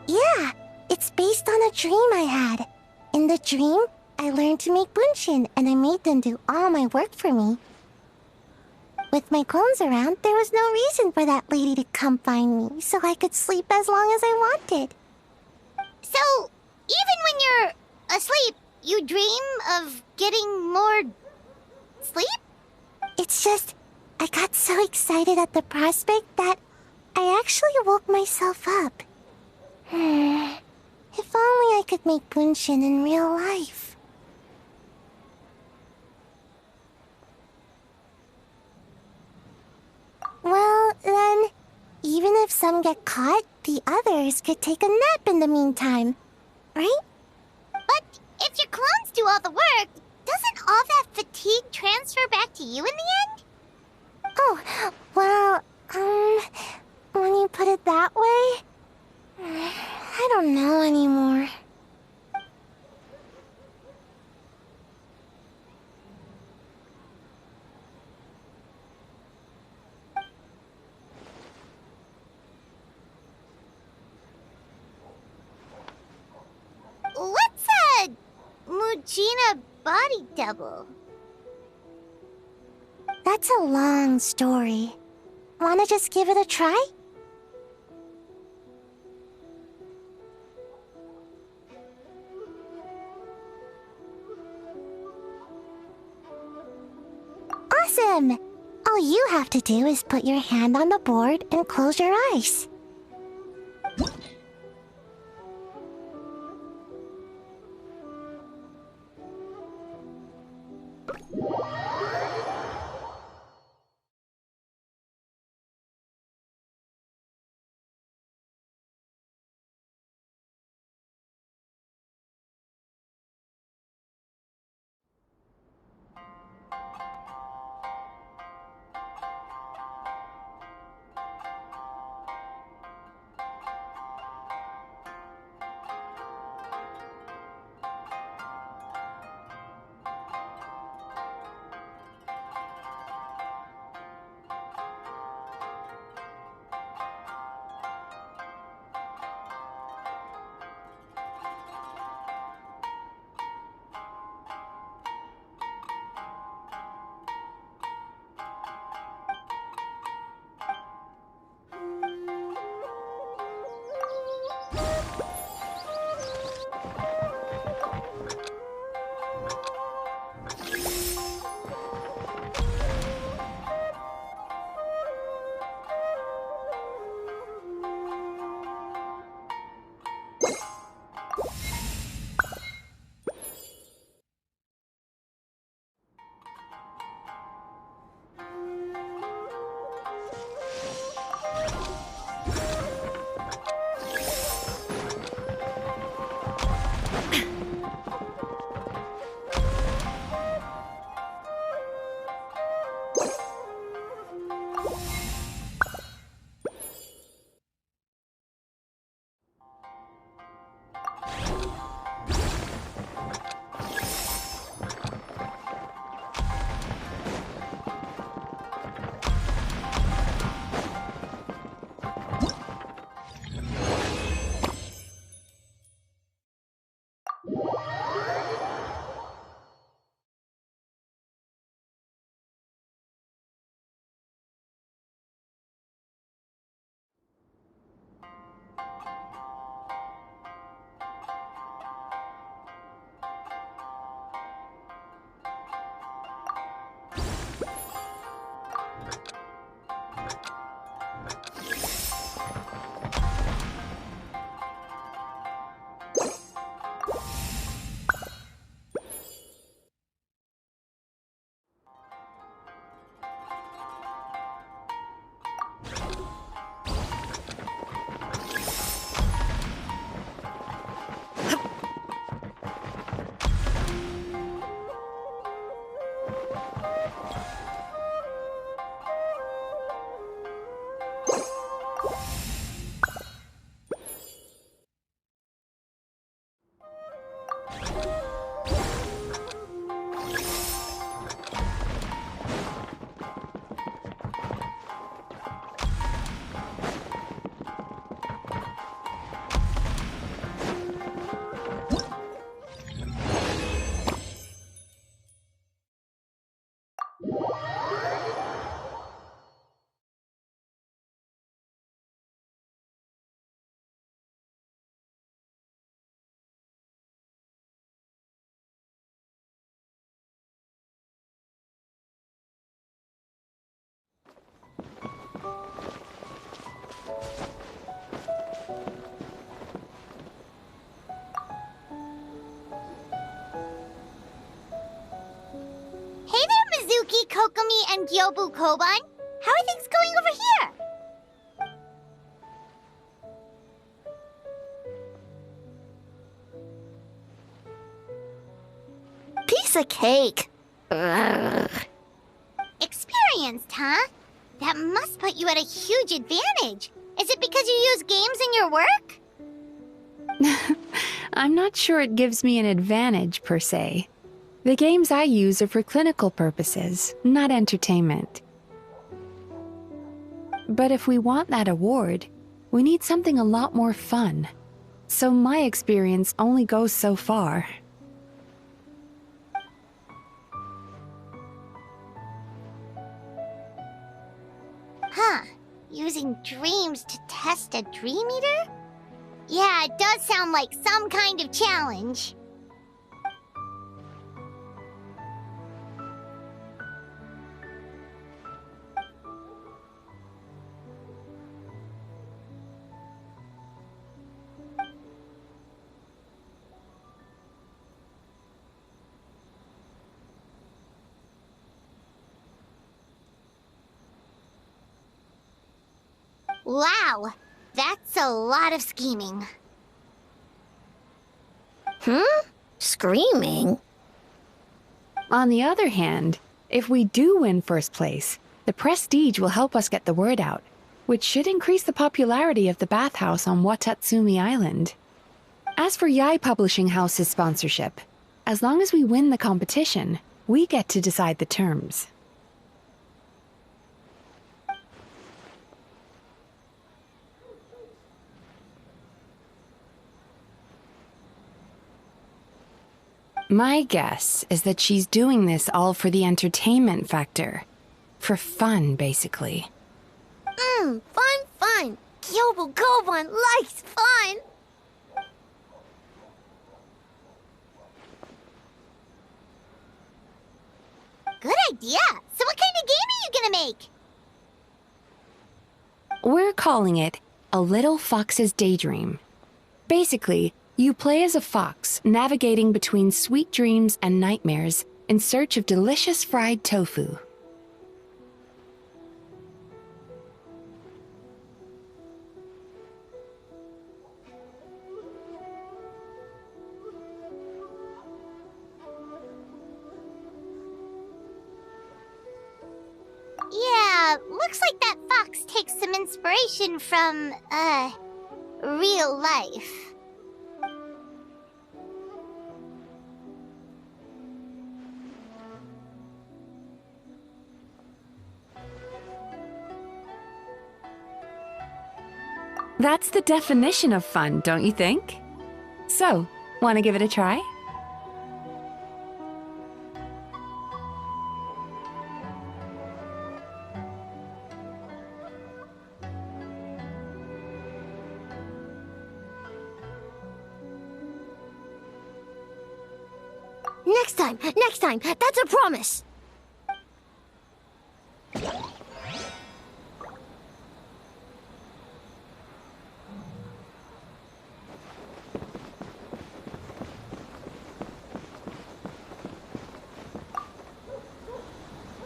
Yeah, it's based on a dream I had. In the dream, I learned to make bunshin, and I made them do all my work for me. With my clones around, there was no reason for that lady to come find me, so I could sleep as long as I wanted. So, even when you're asleep, you dream of getting more sleep? It's just, I got so excited at the prospect that I actually woke myself up. If only I could make bunshin in real life. Well, then, even if some get caught, the others could take a nap in the meantime, right? But if your clones do all the work, doesn't all that fatigue transfer back to you in the end? Oh, well, when you put it that way, I don't know anymore. What's a Mujina body double? That's a long story. Wanna just give it a try? Awesome! All you have to do is put your hand on the board and close your eyes. on, Gyobu Koban. How are things going over here? Piece of cake. Ugh. Experienced, huh? That must put you at a huge advantage. Is it because you use games in your work? I'm not sure it gives me an advantage, per se. The games I use are for clinical purposes, not entertainment. But if we want that award, we need something a lot more fun. So my experience only goes so far. Huh. Using dreams to test a dream eater? Yeah, it does sound like some kind of challenge. Wow, that's a lot of scheming. Screaming? On the other hand, if we do win first place, the prestige will help us get the word out, which should increase the popularity of the bathhouse on Watatsumi Island. As for Yai Publishing House's sponsorship, as long as we win the competition, we get to decide the terms. My guess is that she's doing this all for the entertainment factor. For fun, basically. Fun. Gyobu Koban likes fun. Good idea. So what kind of game are you gonna make? We're calling it A Little Fox's Daydream. Basically, you play as a fox, navigating between sweet dreams and nightmares in search of delicious fried tofu. Yeah, looks like that fox takes some inspiration from, real life. That's the definition of fun, don't you think? So, want to give it a try? Next time, that's a promise.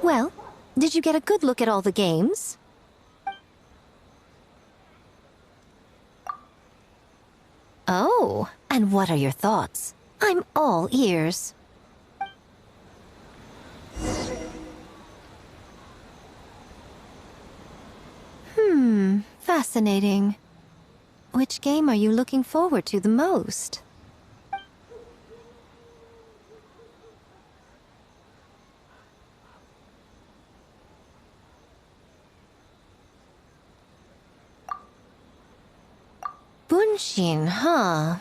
Well, did you get a good look at all the games? Oh, and what are your thoughts? I'm all ears. Fascinating. Which game are you looking forward to the most? Bunshin, huh?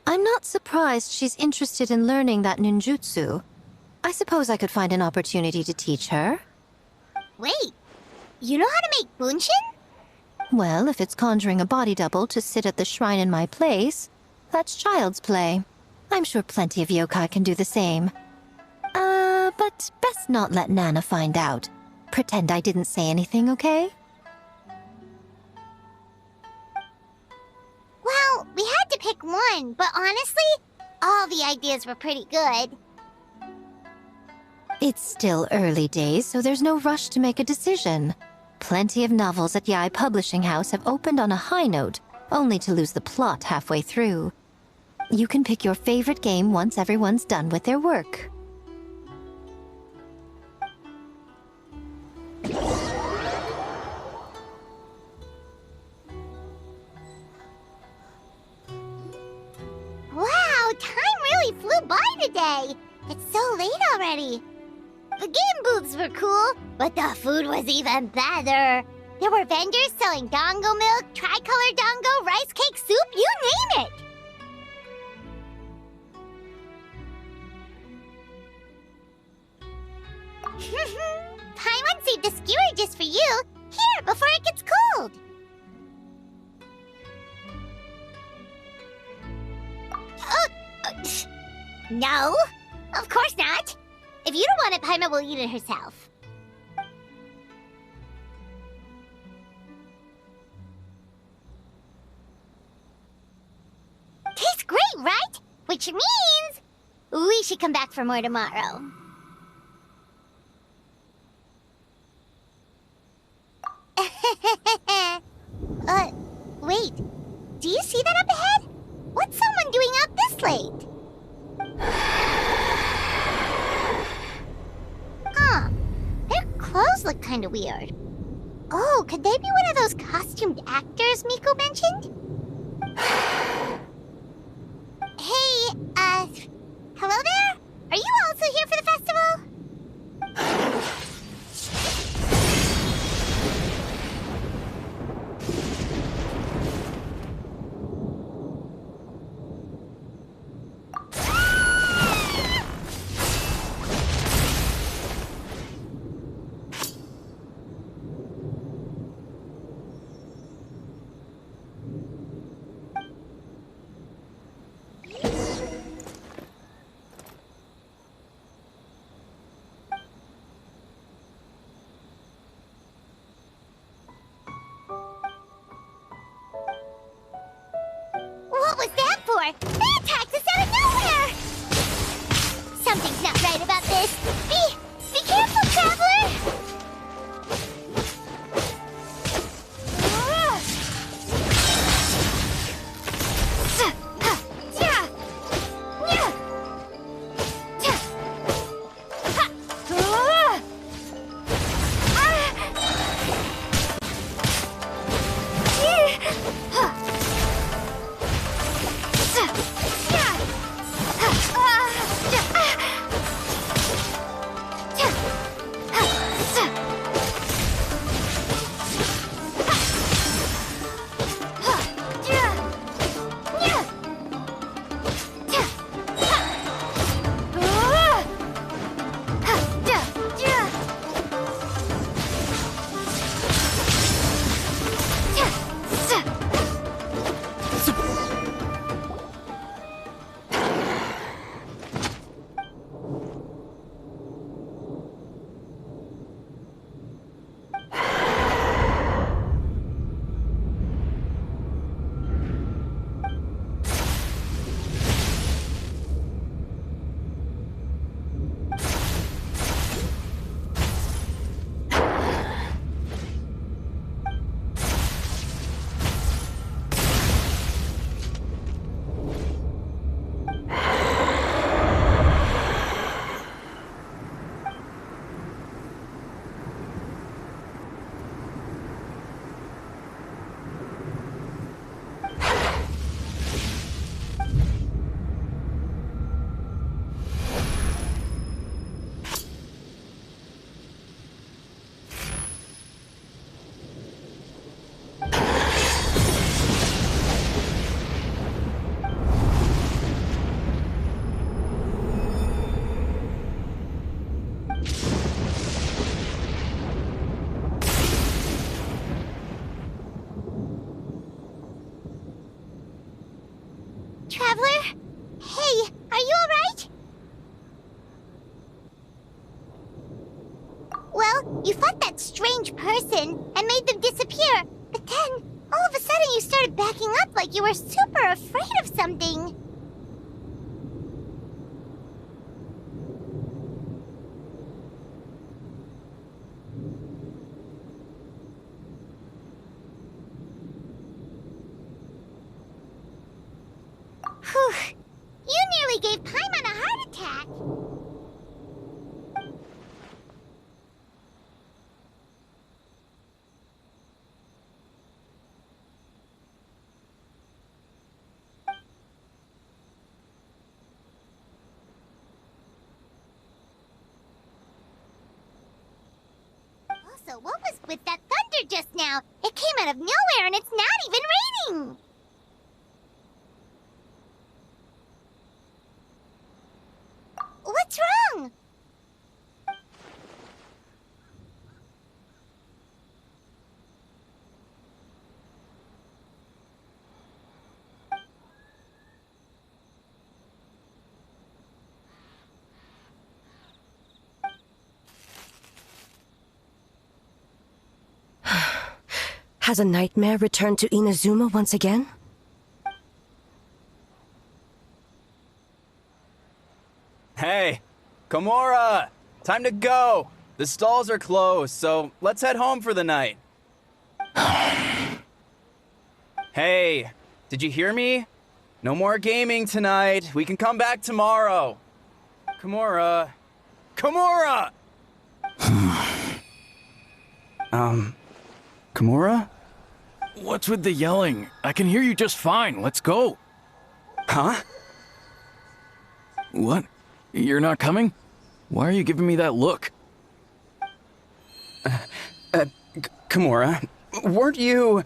I'm not surprised she's interested in learning that ninjutsu. I suppose I could find an opportunity to teach her. Wait, you know how to make bunshin? Well, if it's conjuring a body double to sit at the shrine in my place, that's child's play. I'm sure plenty of yokai can do the same. But best not let Nana find out. Pretend I didn't say anything, okay? Well, we had to pick one, but honestly, all the ideas were pretty good. It's still early days, so there's no rush to make a decision. Plenty of novels at Yai Publishing House have opened on a high note, only to lose the plot halfway through. You can pick your favorite game once everyone's done with their work. Wow, time really flew by today. It's so late already. The game booths were cool, but the food was even better. There were vendors selling dango milk, tricolor dango, rice cake soup, you name it. Paimon saved a skewer just for you. Here, before it gets cold. No, of course not. If you don't want it, Paimon will eat it herself. Tastes great, right? Which means we should come back for more tomorrow. Wait. Do you see that up ahead? What's someone doing out this late? Huh. Their clothes look kind of weird. Oh, could they be one of those costumed actors Miko mentioned? Hey, hello there? Are you also here for the festival? What was that for? They attacked us out of nowhere! Something's not right about this. Be careful, traveler! Traveler? Hey, are you alright? Well, you fought that strange person and made them disappear, but then, all of a sudden you started backing up like you were super afraid of something. Whew. You nearly gave Paimon a heart attack. Also, what was with that thunder just now? It came out of nowhere and it's not even raining! What's wrong? Has a nightmare returned to Inazuma once again? Hey, Komura! Time to go! The stalls are closed, so let's head home for the night. Hey, did you hear me? No more gaming tonight. We can come back tomorrow. Komura. Komura! Komura? What's with the yelling? I can hear you just fine. Let's go. Huh? What? You're not coming? Why are you giving me that look? Komura, weren't you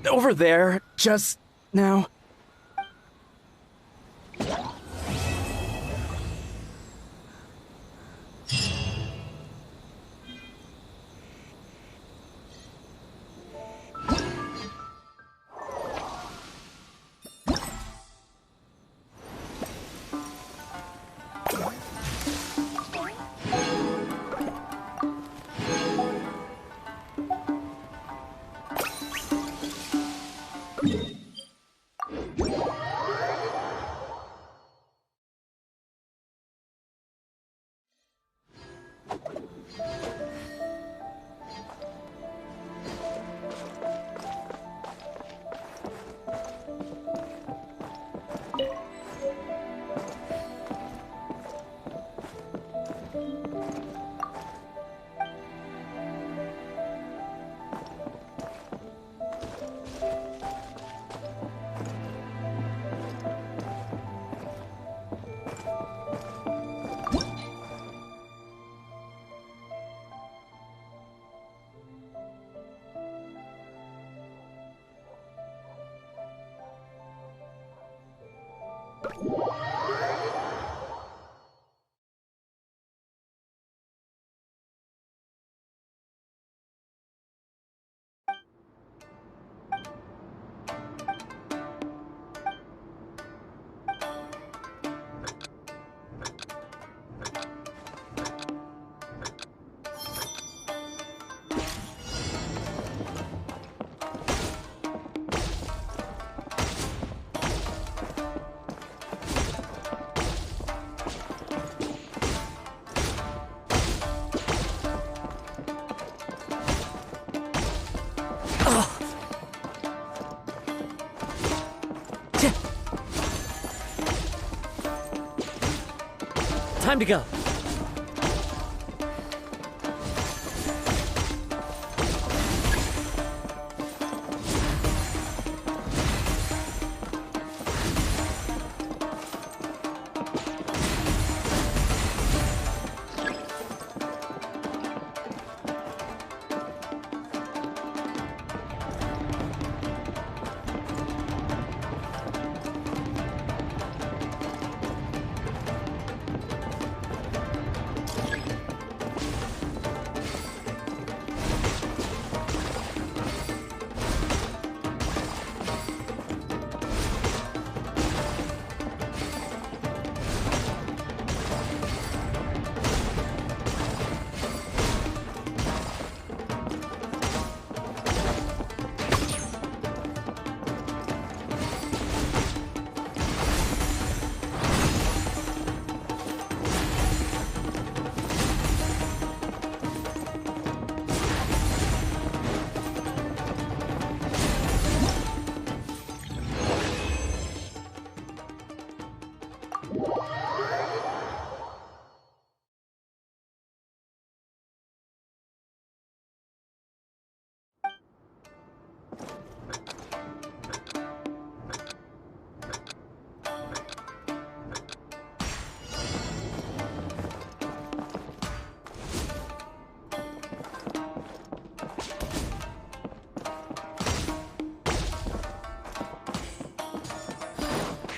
over there just now? Time to go.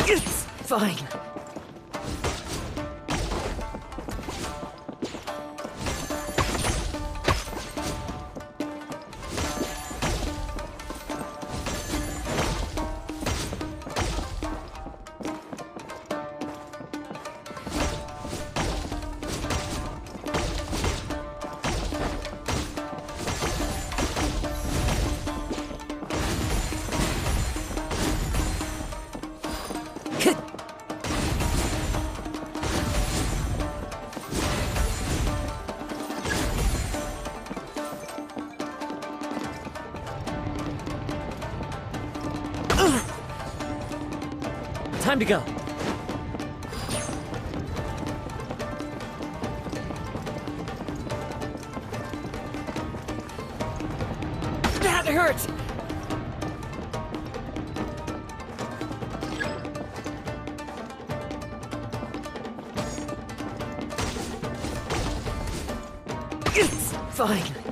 It's fine. Time to go. That hurts! It's fine.